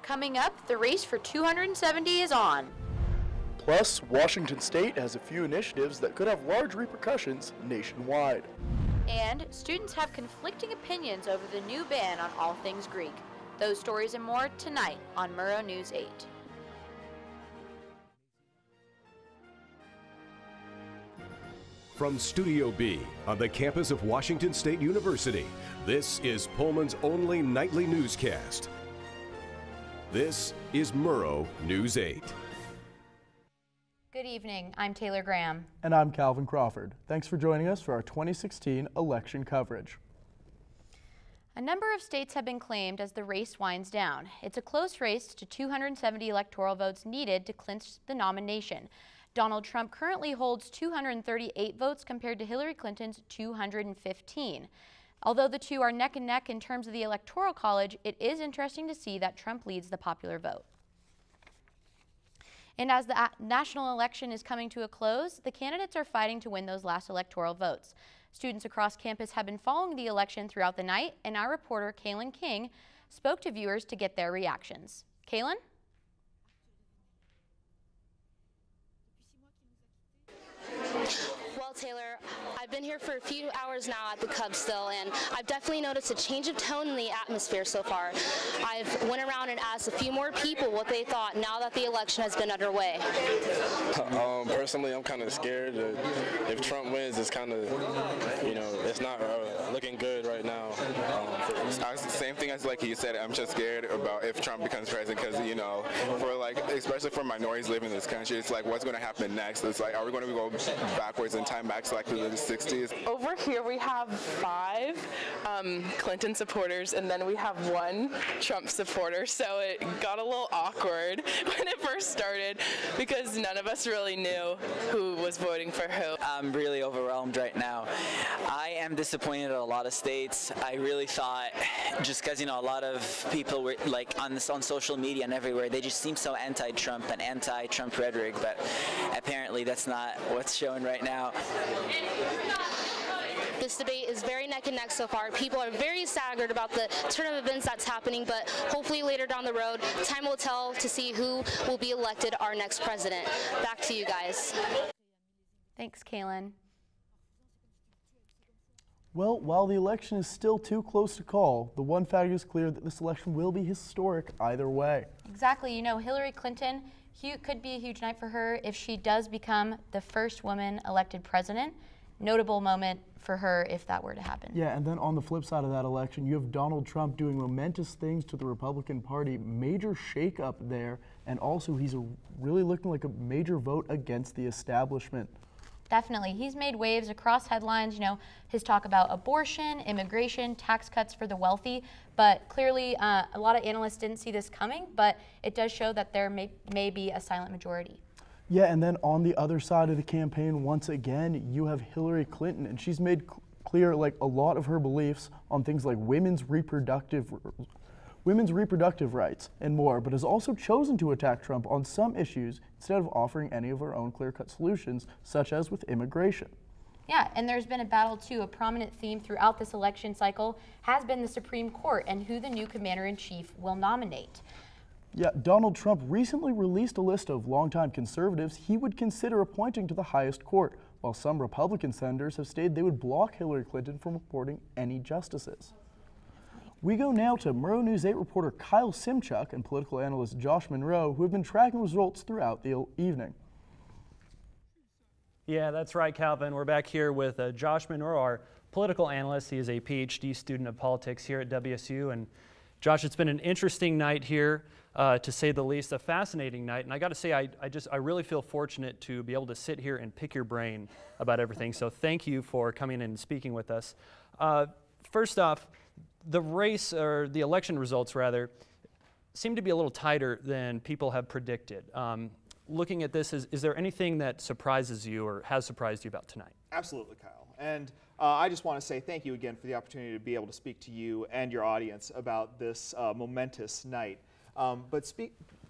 Coming up, the race for 270 is on. Plus, Washington State has a few initiatives that could have large repercussions nationwide. And students have conflicting opinions over the new ban on all things Greek. Those stories and more tonight on Murrow News 8. From Studio B on the campus of Washington State University, this is Pullman's only nightly newscast. This is Murrow News 8. Good evening, I'm Taylor Graham. And I'm Calvin Crawford. Thanks for joining us for our 2016 election coverage. A number of states have been claimed as the race winds down. It's a close race to 270 electoral votes needed to clinch the nomination. Donald Trump currently holds 238 votes compared to Hillary Clinton's 215. Although the two are neck and neck in terms of the Electoral College, it is interesting to see that Trump leads the popular vote. And as the national election is coming to a close, the candidates are fighting to win those last electoral votes. Students across campus have been following the election throughout the night, and our reporter, Kaylin King, spoke to viewers to get their reactions. Kaylin? Well, Taylor, I've been here for a few hours now at the Cub still, and I've definitely noticed a change of tone in the atmosphere so far. I've went around and asked a few more people what they thought now that the election has been underway. Personally, I'm kind of scared that if Trump wins, it's kind of, it's not looking good right now. Same thing as like you said, I'm just scared about if Trump becomes president because, especially for minorities living in this country, it's like, what's going to happen next? It's like, are we going to go backwards in time, back to like the 60s? Over here we have 5 Clinton supporters, and then we have 1 Trump supporter, so it got a little awkward when it first started because none of us really knew who was voting for who. I'm really overwhelmed right now. I am disappointed at a lot of states. I really thought, just because a lot of people were like on social media and everywhere, they just seem so anti-Trump and anti-Trump rhetoric, but apparently that's not what's shown right now. This debate is very neck and neck so far. People are very staggered about the turn of events that's happening, but hopefully later down the road, time will tell to see who will be elected our next president. Back to you guys. Thanks, Kaylin. Well, while the election is still too close to call, the one fact is clear that this election will be historic either way. Exactly. Hillary Clinton could be a huge night for her if she does become the first woman elected president. Notable moment for her if that were to happen. Yeah, and then on the flip side of that election, you have Donald Trump doing momentous things to the Republican Party, major shakeup there, and also he's really looking like a major vote against the establishment. Definitely. He's made waves across headlines, his talk about abortion, immigration, tax cuts for the wealthy, but clearly a lot of analysts didn't see this coming, but it does show that there may be a silent majority. Yeah, and then on the other side of the campaign, once again, you have Hillary Clinton, and she's made clear a lot of her beliefs on things like women's reproductive rights and more, but has also chosen to attack Trump on some issues instead of offering any of her own clear-cut solutions, such as with immigration. Yeah, and there's been a battle too. A prominent theme throughout this election cycle has been the Supreme Court and who the new commander-in-chief will nominate. Yeah, Donald Trump recently released a list of longtime conservatives he would consider appointing to the highest court, while some Republican senators have stated they would block Hillary Clinton from appointing any justices. We go now to Murrow News 8 reporter Kyle Simchuk and political analyst Josh Monroe, who have been tracking results throughout the evening. Yeah, that's right, Calvin. We're back here with Josh Monroe, our political analyst. He is a PhD student of politics here at WSU. And Josh, it's been an interesting night here, to say the least, a fascinating night. And I got to say, I really feel fortunate to be able to sit here and pick your brain about everything. So thank you for coming in and speaking with us. First off, the race, or the election results rather, seem to be a little tighter than people have predicted. Looking at this, is there anything that surprises you or has surprised you about tonight? Absolutely, Kyle. And I just want to say thank you again for the opportunity to be able to speak to you and your audience about this momentous night. But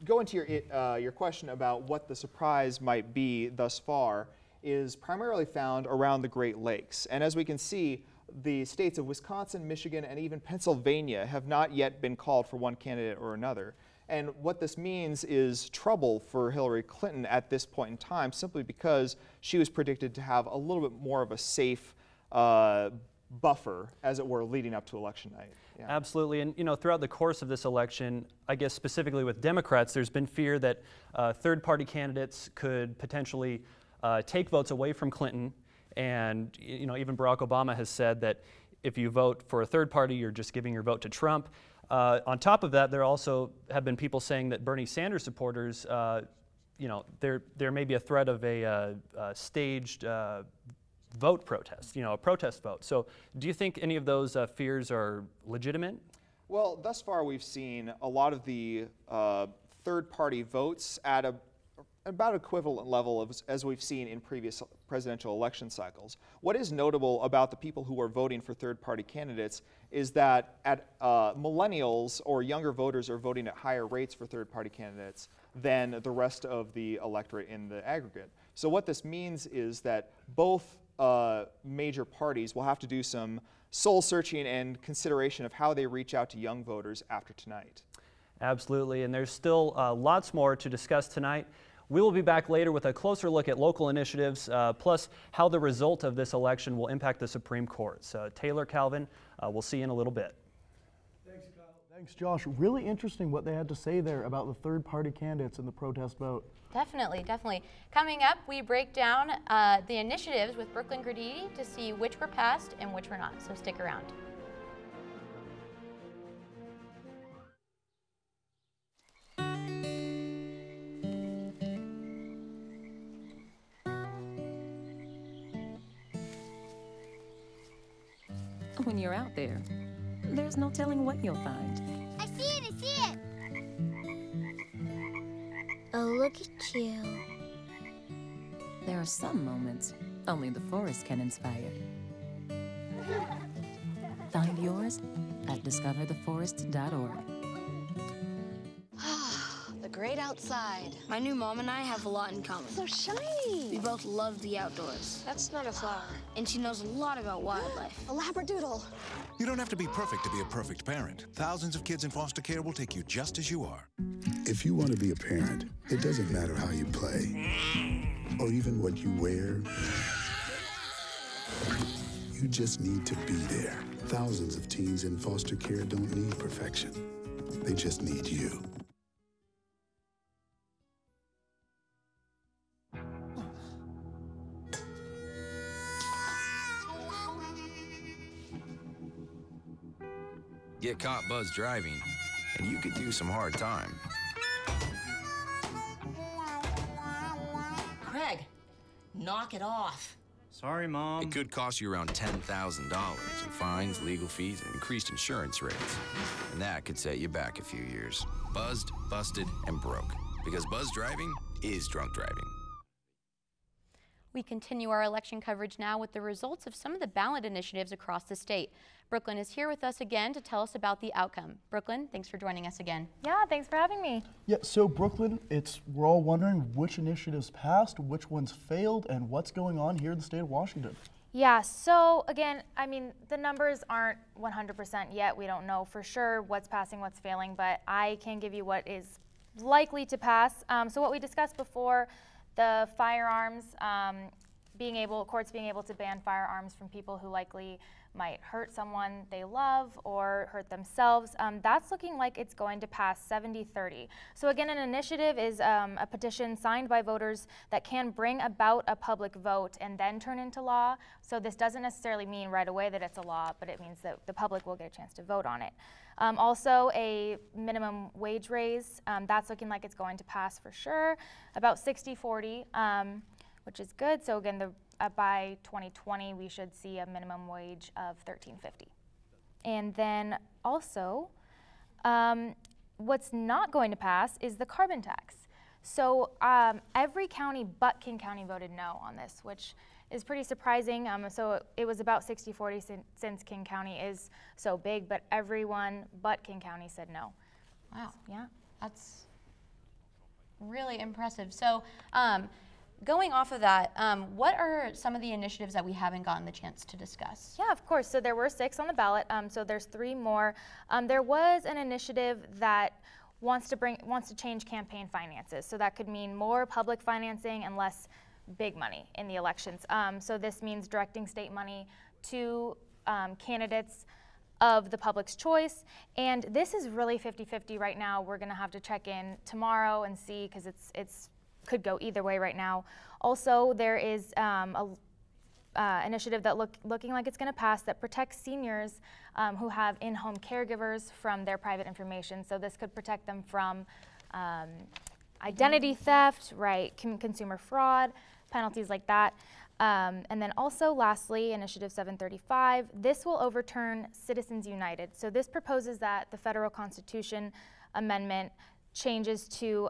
go into your question about what the surprise might be thus far is primarily found around the Great Lakes. And as we can see, the states of Wisconsin, Michigan, and even Pennsylvania have not yet been called for one candidate or another. And what this means is trouble for Hillary Clinton at this point in time, simply because she was predicted to have a little bit more of a safe buffer, as it were, leading up to election night. Yeah. Absolutely, and throughout the course of this election, I guess specifically with Democrats, there's been fear that third-party candidates could potentially take votes away from Clinton, and even Barack Obama has said that if you vote for a third party, you're just giving your vote to Trump. On top of that, there also have been people saying that Bernie Sanders supporters, there may be a threat of a staged vote protest, a protest vote. So do you think any of those fears are legitimate? Well, thus far we've seen a lot of the third-party votes at about equivalent level as we've seen in previous presidential election cycles. What is notable about the people who are voting for third-party candidates is that millennials or younger voters are voting at higher rates for third-party candidates than the rest of the electorate in the aggregate. So what this means is that both major parties will have to do some soul-searching and consideration of how they reach out to young voters after tonight. Absolutely, and there's still lots more to discuss tonight. We will be back later with a closer look at local initiatives, plus how the result of this election will impact the Supreme Court. So Taylor, Calvin, we'll see you in a little bit. Thanks, Kyle. Thanks, Josh. Really interesting what they had to say there about the third-party candidates in the protest vote. Definitely, definitely. Coming up, we break down the initiatives with Brooklyn Graditi to see which were passed and which were not, so stick around. When you're out there, there's no telling what you'll find. I see it, I see it! Oh, look at you. There are some moments only the forest can inspire. Find yours at discovertheforest.org. The great outside. My new mom and I have a lot in common. So shiny. We both love the outdoors. That's not a flower. And she knows a lot about wildlife. A labradoodle. You don't have to be perfect to be a perfect parent. Thousands of kids in foster care will take you just as you are. If you want to be a parent, it doesn't matter how you play or even what you wear. You just need to be there. Thousands of teens in foster care don't need perfection. They just need you. Get caught buzz driving, and you could do some hard time. Craig, knock it off. Sorry, Mom. It could cost you around $10,000 in fines, legal fees, and increased insurance rates. And that could set you back a few years. Buzzed, busted, and broke. Because buzz driving is drunk driving. We continue our election coverage now with the results of some of the ballot initiatives across the state. Brooklyn is here with us again to tell us about the outcome. Brooklyn, thanks for joining us again. Yeah, thanks for having me. Yeah, so Brooklyn, we're all wondering which initiatives passed, which ones failed, and what's going on here in the state of Washington. Yeah, so again, I mean, the numbers aren't 100% yet. We don't know for sure what's passing, what's failing, but I can give you what is likely to pass. So what we discussed before, the firearms, courts being able to ban firearms from people who likely might hurt someone they love or hurt themselves, that's looking like it's going to pass 70-30. So again, an initiative is a petition signed by voters that can bring about a public vote and then turn into law. So this doesn't necessarily mean right away that it's a law, but it means that the public will get a chance to vote on it. Also, a minimum wage raise, that's looking like it's going to pass for sure, about 60-40, which is good. So again, by 2020, we should see a minimum wage of $13.50. And then also, what's not going to pass is the carbon tax. So every county but King County voted no on this, which is pretty surprising. So it was about 60-40 since King County is so big, but everyone but King County said no. Wow. Yeah, that's really impressive. So going off of that, what are some of the initiatives that we haven't gotten the chance to discuss? Yeah, of course. So there were 6 on the ballot. So there's 3 more. There was an initiative that wants to change campaign finances. So that could mean more public financing and less big money in the elections. So this means directing state money to candidates of the public's choice. And this is really 50-50 right now. We're going to have to check in tomorrow and see, because it's could go either way right now. Also, there is a initiative that looking like it's going to pass that protects seniors who have in-home caregivers from their private information. So this could protect them from identity theft, right, consumer fraud, penalties like that. And then also, lastly, Initiative 735, this will overturn Citizens United. So this proposes that the federal Constitution amendment changes to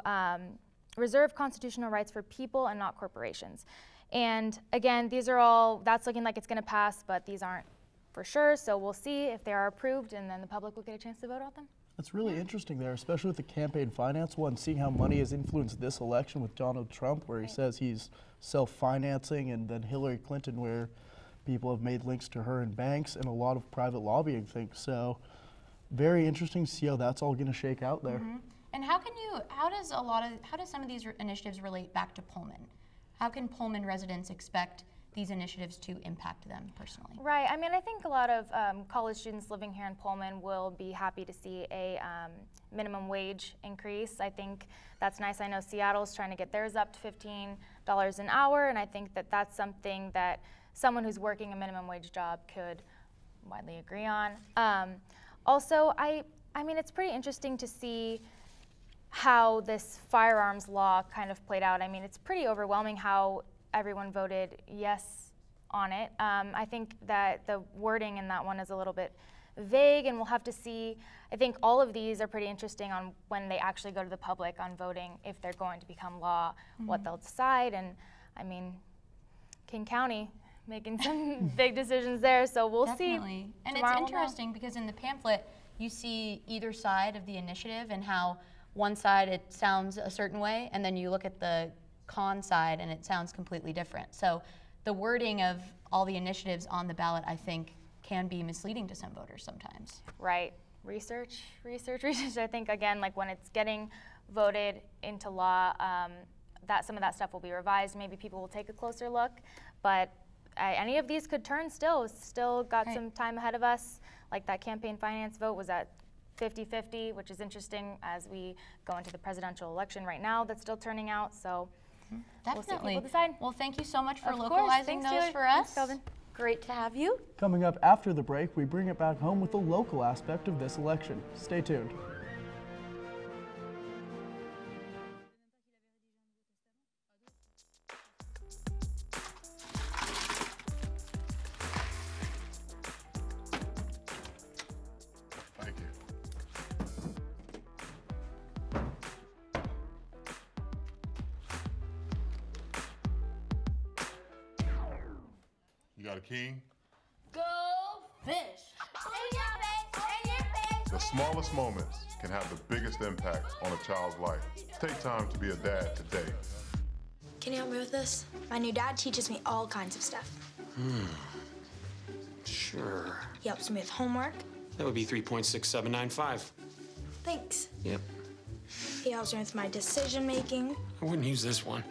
reserve constitutional rights for people and not corporations. And again, these are all, that's looking like it's going to pass, but these aren't for sure. So we'll see if they are approved, and then the public will get a chance to vote on them. That's really interesting there, especially with the campaign finance one, seeing how money has influenced this election with Donald Trump, where he says he's self-financing, and then Hillary Clinton, where people have made links to her and banks and a lot of private lobbying things. So very interesting to see how that's all going to shake out there. Mm-hmm. And how does some of these initiatives relate back to Pullman? How can Pullman residents expect these initiatives to impact them personally? Right. I mean, I think a lot of college students living here in Pullman will be happy to see a minimum wage increase. I think that's nice. I know Seattle's trying to get theirs up to $15 an hour, and I think that that's something that someone who's working a minimum wage job could widely agree on. Also, I mean, it's pretty interesting to see how this firearms law kind of played out. I mean, it's pretty overwhelming how everyone voted yes on it. I think that the wording in that one is a little bit vague, and we'll have to see. I think all of these are pretty interesting on when they actually go to the public on voting, if they're going to become law, what they'll decide. And I mean, King County making some big decisions there, so we'll see. And it's interesting because in the pamphlet, you see either side of the initiative and how one side it sounds a certain way, and then you look at the con side and it sounds completely different. So the wording of all the initiatives on the ballot, I think, can be misleading to some voters sometimes. Right. Research. I think, again, like when it's getting voted into law, that some of that stuff will be revised. Maybe people will take a closer look, but any of these could turn still. Still got some time ahead of us. Like that campaign finance vote was at 50-50, which is interesting as we go into the presidential election right now that's still turning out. So we'll see what people decide. Well, thank you so much for localizing those for us. Thanks, Calvin. Great to have you. Coming up after the break, we bring it back home with the local aspect of this election. Stay tuned. You got a king? Go fish! In your face! In your face! The smallest moments can have the biggest impact on a child's life. Take time to be a dad today. Can you help me with this? My new dad teaches me all kinds of stuff. Sure. He helps me with homework. That would be 3.6795. Thanks. Yep. He helps me with my decision making. I wouldn't use this one.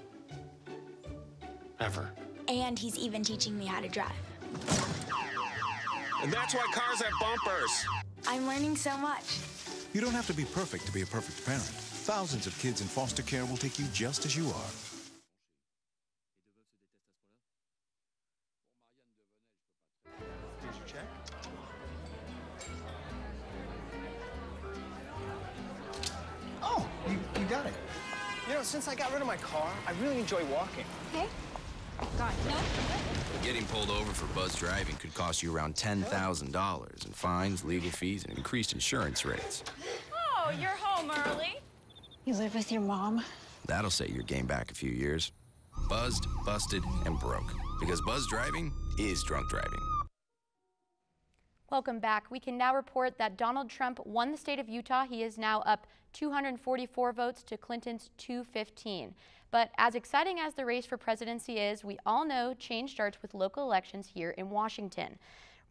Ever. And he's even teaching me how to drive. And that's why cars have bumpers. I'm learning so much. You don't have to be perfect to be a perfect parent. Thousands of kids in foster care will take you just as you are. Did you check? Oh, you got it. You know, since I got rid of my car, I really enjoy walking. Okay. Got it. No? Getting pulled over for buzz driving could cost you around $10,000 in fines, legal fees, and increased insurance rates. Oh, you're home early. You live with your mom? That'll set your game back a few years. Buzzed, busted, and broke. Because buzz driving is drunk driving. Welcome back. We can now report that Donald Trump won the state of Utah. He is now up 244 votes to Clinton's 215. But as exciting as the race for presidency is, we all know change starts with local elections here in Washington.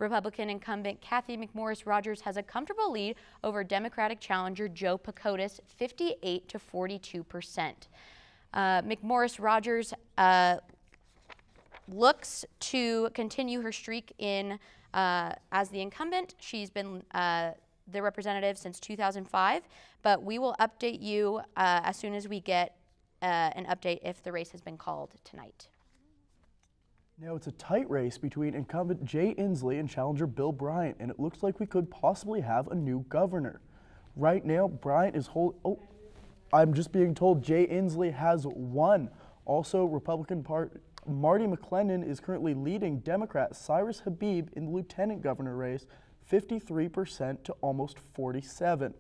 Republican incumbent Kathy McMorris Rodgers has a comfortable lead over Democratic challenger Joe Pacotis, 58 to 42%. McMorris Rodgers looks to continue her streak in as the incumbent. She's been the representative since 2005, but we will update you as soon as we get an update if the race has been called tonight. Now it's a tight race between incumbent Jay Inslee and challenger Bill Bryant, and it looks like we could possibly have a new governor. Right now, Bryant is I'm just being told Jay Inslee has won. Also, Republican Marty McClendon is currently leading Democrat Cyrus Habib in the lieutenant governor race, 53% to almost 47%.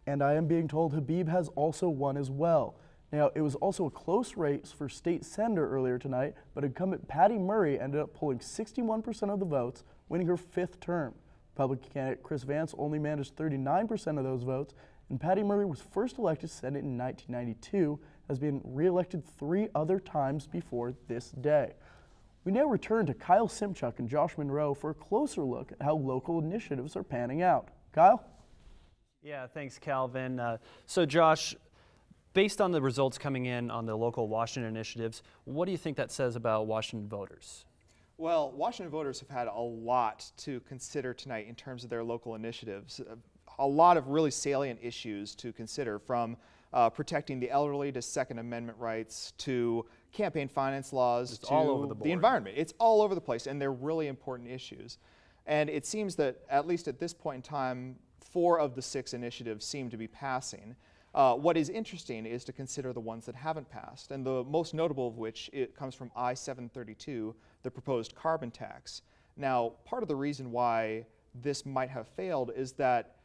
And I am being told Habib has also won as well. Now, it was also a close race for state senator earlier tonight, but incumbent Patty Murray ended up pulling 61% of the votes, winning her 5th term. Republican candidate Chris Vance only managed 39% of those votes, and Patty Murray was first elected to Senate in 1992, has been re-elected 3 other times before this day. We now return to Kyle Simchuk and Josh Monroe for a closer look at how local initiatives are panning out. Kyle? Yeah, thanks, Calvin. So Josh, based on the results coming in on the local Washington initiatives, what do you think that says about Washington voters? Well, Washington voters have had a lot to consider tonight in terms of their local initiatives. A lot of really salient issues to consider, from protecting the elderly to Second Amendment rights to campaign finance laws to all over the environment. It's all over the place, and they're really important issues. And it seems that, at least at this point in time, 4 of the 6 initiatives seem to be passing. What is interesting is to consider the ones that haven't passed, and the most notable of which it comes from I-732, the proposed carbon tax. Now, part of the reason why this might have failed is that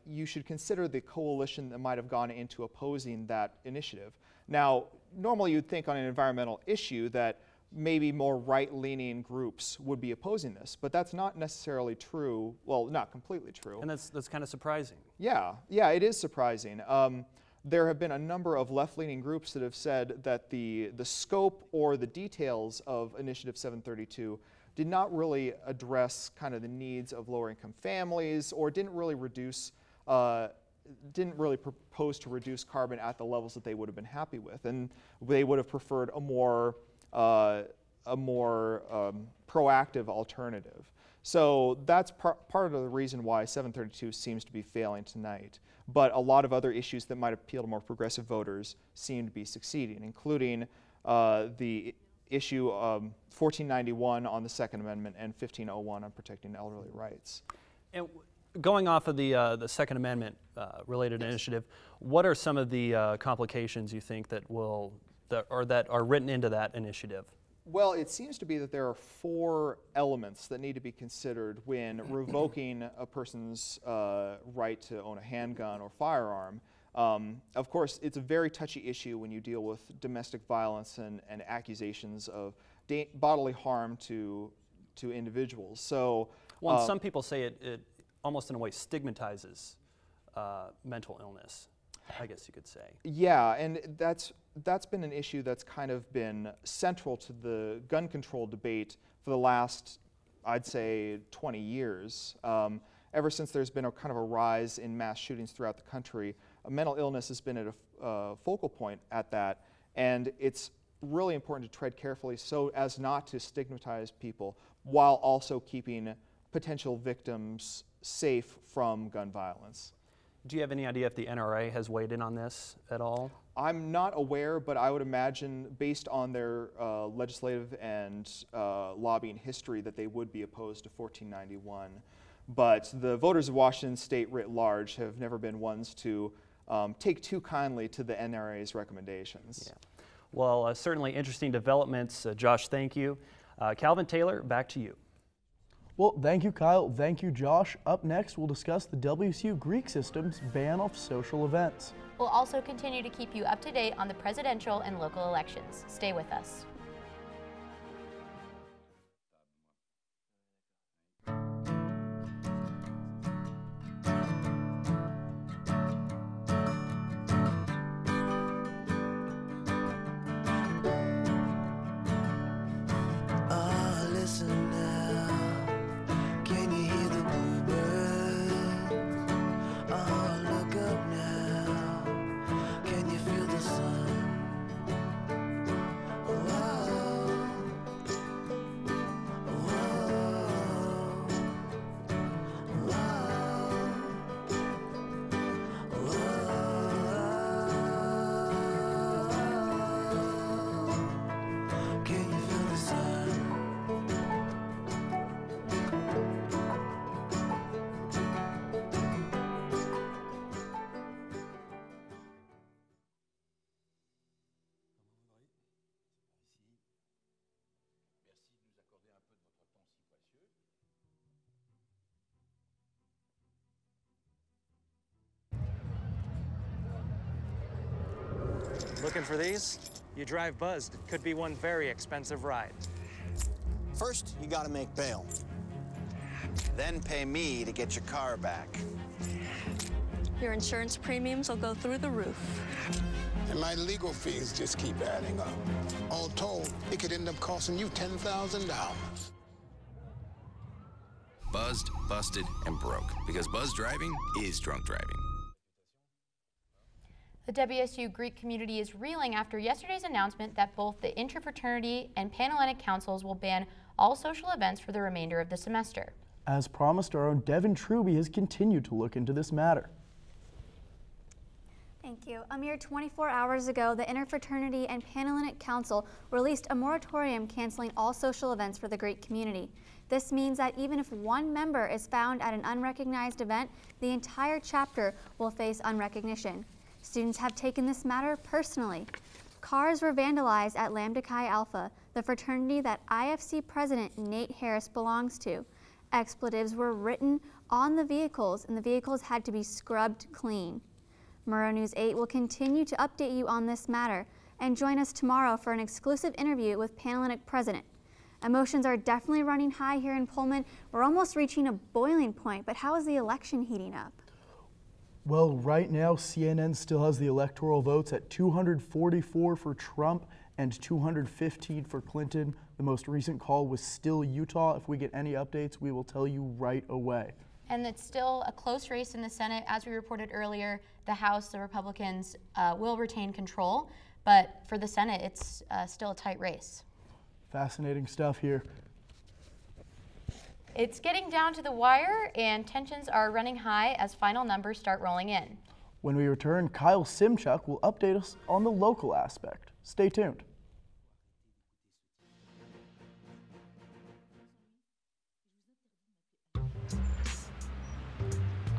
you should consider the coalition that might have gone into opposing that initiative. Now, normally you'd think on an environmental issue that maybe more right-leaning groups would be opposing this, but that's not necessarily true. Well, not completely true. And that's kind of surprising. Yeah, it is surprising. There have been a number of left-leaning groups that have said that the scope or the details of Initiative 732 did not really address kind of the needs of lower-income families, or didn't really propose to reduce carbon at the levels that they would have been happy with, and they would have preferred a more proactive alternative. So that's part of the reason why 732 seems to be failing tonight. But a lot of other issues that might appeal to more progressive voters seem to be succeeding, including the issue 1491 on the Second Amendment and 1501 on protecting elderly rights. And going off of the Second Amendment related initiative, what are some of the complications you think that are written into that initiative? Well, it seems to be that there are 4 elements that need to be considered when revoking a person's right to own a handgun or firearm. Of course, it's a very touchy issue when you deal with domestic violence and accusations of bodily harm to individuals. So, well, some people say it almost in a way stigmatizes mental illness, I guess you could say. Yeah, and that's been an issue that's kind of been central to the gun control debate for the last, I'd say, 20 years. Ever since there's been a kind of a rise in mass shootings throughout the country, mental illness has been at a focal point at that, and it's really important to tread carefully so as not to stigmatize people while also keeping potential victims safe from gun violence. Do you have any idea if the NRA has weighed in on this at all? I'm not aware, but I would imagine, based on their legislative and lobbying history, that they would be opposed to 1491. But the voters of Washington State writ large have never been ones to take too kindly to the NRA's recommendations. Yeah. Well, certainly interesting developments. Josh, thank you. Calvin Taylor, back to you. Well, thank you, Kyle. Thank you, Josh. Up next, we'll discuss the WSU Greek system's ban of social events. We'll also continue to keep you up to date on the presidential and local elections. Stay with us. Listen Looking for these? You drive buzzed. Could be one very expensive ride. First, you gotta make bail. Then pay me to get your car back. Your insurance premiums will go through the roof. And my legal fees just keep adding up. All told, it could end up costing you $10,000. Buzzed, busted, and broke. Because buzz driving is drunk driving. The WSU Greek community is reeling after yesterday's announcement that both the interfraternity and Panhellenic councils will ban all social events for the remainder of the semester. As promised, our own Devin Truby has continued to look into this matter. Thank you. A mere 24 hours ago, the Interfraternity and Panhellenic Council released a moratorium canceling all social events for the Greek community. This means that even if one member is found at an unrecognized event, the entire chapter will face unrecognition. Students have taken this matter personally. Cars were vandalized at Lambda Chi Alpha, the fraternity that IFC President Nate Harris belongs to. Expletives were written on the vehicles, and the vehicles had to be scrubbed clean. Murrow News 8 will continue to update you on this matter, and join us tomorrow for an exclusive interview with Panhellenic President. Emotions are definitely running high here in Pullman. We're almost reaching a boiling point, but how is the election heating up? Well, right now, CNN still has the electoral votes at 244 for Trump and 215 for Clinton. The most recent call was still Utah. If we get any updates, we will tell you right away. And it's still a close race in the Senate. As we reported earlier, the House, the Republicans will retain control, but for the Senate, it's still a tight race. Fascinating stuff here. It's getting down to the wire, and tensions are running high as final numbers start rolling in. When we return, Kyle Simchuk will update us on the local aspect. Stay tuned.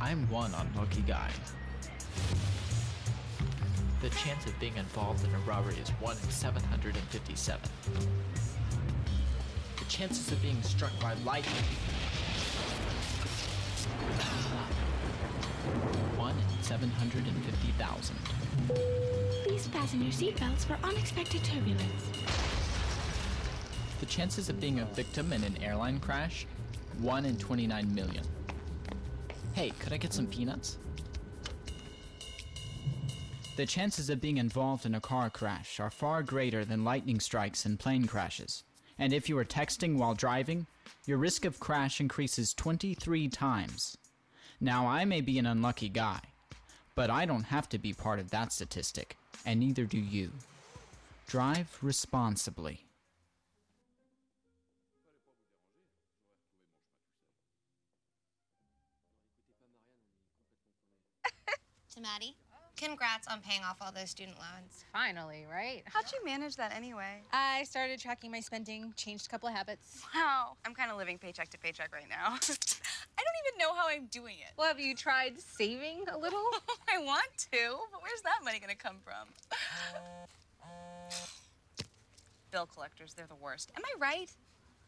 I'm one unlucky guy. The chance of being involved in a robbery is 1 in 757. The chances of being struck by lightning. 1 in 750,000. Please fasten your seatbelts for unexpected turbulence. The chances of being a victim in an airline crash, 1 in 29 million. Hey, could I get some peanuts? The chances of being involved in a car crash are far greater than lightning strikes and plane crashes. And if you are texting while driving, your risk of crash increases 23 times. Now, I may be an unlucky guy, but I don't have to be part of that statistic, and neither do you. Drive responsibly. To Maddie, congrats on paying off all those student loans. Finally, right? How'd you manage that anyway? I started tracking my spending, changed a couple of habits. Wow, I'm kind of living paycheck to paycheck right now. I don't even know how I'm doing it. Well, have you tried saving a little? I want to, but where's that money gonna come from? Bill collectors, they're the worst. Am I right?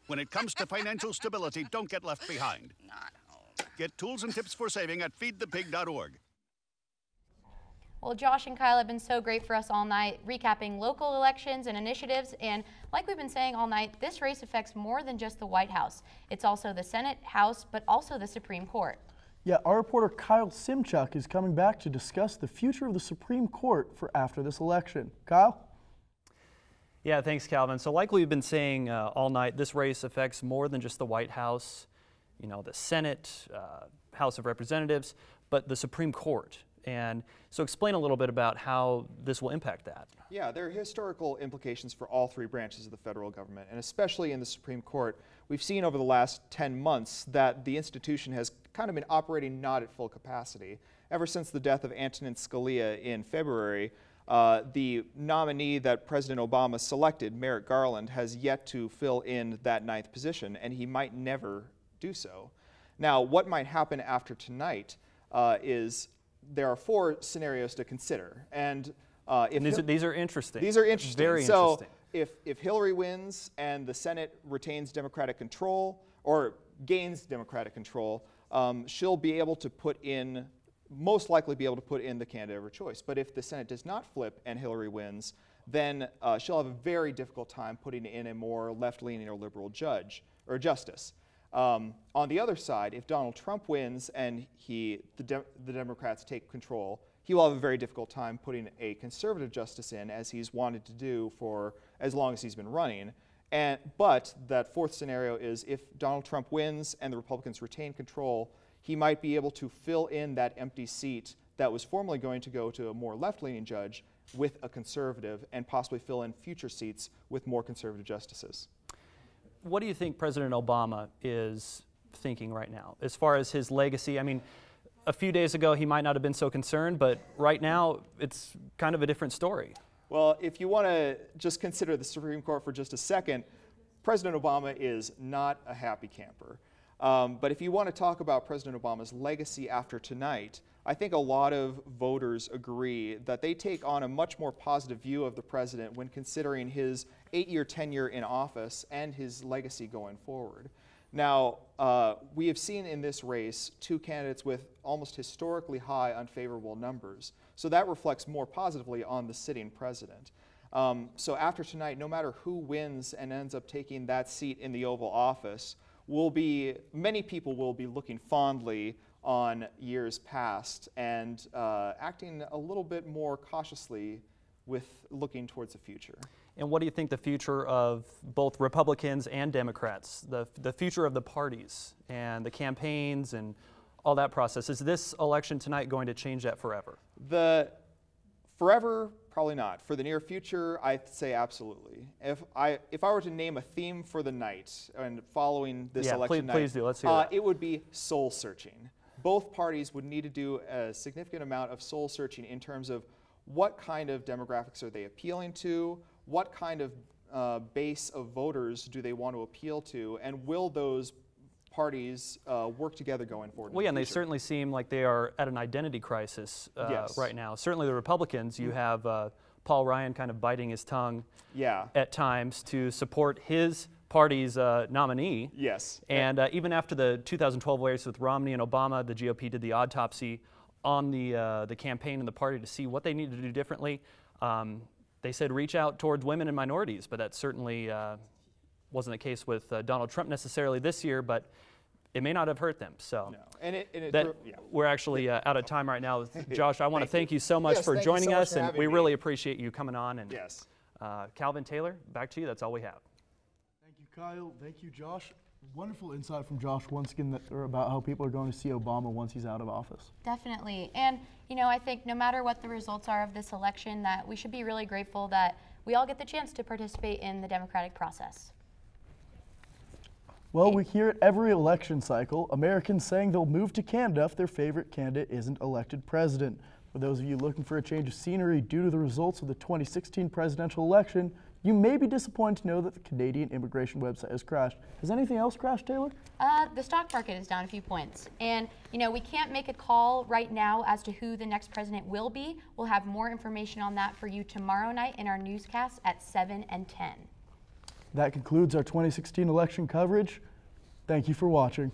When it comes to financial stability, don't get left behind. Not home. Get tools and tips for saving at feedthepig.org. Well, Josh and Kyle have been so great for us all night, recapping local elections and initiatives. And like we've been saying all night, this race affects more than just the White House. It's also the Senate, House, but also the Supreme Court. Yeah, our reporter Kyle Simchuk is coming back to discuss the future of the Supreme Court for after this election. Kyle? Yeah, thanks, Calvin. So like we've been saying all night, this race affects more than just the White House, you know, the Senate, House of Representatives, but the Supreme Court. And so explain a little bit about how this will impact that. Yeah, there are historical implications for all three branches of the federal government, and especially in the Supreme Court. We've seen over the last 10 months that the institution has kind of been operating not at full capacity. Ever since the death of Antonin Scalia in February, the nominee that President Obama selected, Merrick Garland, has yet to fill in that ninth position, and he might never do so. Now, what might happen after tonight is there are four scenarios to consider, and these are interesting. These are interesting. Very so interesting. if Hillary wins and the Senate retains Democratic control or gains Democratic control, she'll be able to put in most likely be able to put in the candidate of her choice. But if the Senate does not flip and Hillary wins, then she'll have a very difficult time putting in a more left-leaning or liberal judge or justice. On the other side, if Donald Trump wins and the Democrats take control, he will have a very difficult time putting a conservative justice in, as he's wanted to do for as long as he's been running. But that fourth scenario is if Donald Trump wins and the Republicans retain control, he might be able to fill in that empty seat that was formerly going to go to a more left-leaning judge with a conservative, and possibly fill in future seats with more conservative justices. What do you think President Obama is thinking right now as far as his legacy? I mean, a few days ago he might not have been so concerned, but right now it's kind of a different story. Well, if you want to just consider the Supreme Court for just a second, President Obama is not a happy camper. But if you want to talk about President Obama's legacy after tonight, I think a lot of voters agree that they take on a much more positive view of the president when considering his 8-year tenure in office and his legacy going forward. Now, we have seen in this race two candidates with almost historically high unfavorable numbers, so that reflects more positively on the sitting president. So after tonight, no matter who wins and ends up taking that seat in the Oval Office, many people will be looking fondly on years past and acting a little bit more cautiously with looking towards the future. And what do you think the future of both Republicans and Democrats, the future of the parties and the campaigns and all that process, is this election tonight going to change that forever? Forever, probably not. For the near future, I'd say absolutely. If I were to name a theme for the night and following this election night, please do. Let's hear that. It would be soul searching. Both parties would need to do a significant amount of soul searching in terms of what kind of demographics are they appealing to, what kind of base of voters do they want to appeal to, and will those parties work together going forward? Well, yeah, and they certainly seem like they are at an identity crisis right now. Certainly the Republicans, you have Paul Ryan kind of biting his tongue at times to support his party's nominee. Yes. And even after the 2012 race with Romney and Obama, the GOP did the autopsy on the campaign and the party to see what they needed to do differently. They said reach out towards women and minorities, but that certainly wasn't the case with Donald Trump necessarily this year, but it may not have hurt them. So no. We're actually out of time right now. Josh, I want to thank you so much for joining us, and we really appreciate you coming on. And Calvin Taylor, back to you. That's all we have. Thank you, Kyle. Thank you, Josh. Wonderful insight from Josh once again about how people are going to see Obama once he's out of office. Definitely. And, you know, I think no matter what the results are of this election, that we should be really grateful that we all get the chance to participate in the democratic process. Well, we hear it every election cycle, Americans saying they'll move to Canada if their favorite candidate isn't elected president. For those of you looking for a change of scenery due to the results of the 2016 presidential election, you may be disappointed to know that the Canadian immigration website has crashed. Has anything else crashed, Taylor? The stock market is down a few points. And, you know, we can't make a call right now as to who the next president will be. We'll have more information on that for you tomorrow night in our newscast at 7 and 10. That concludes our 2016 election coverage. Thank you for watching.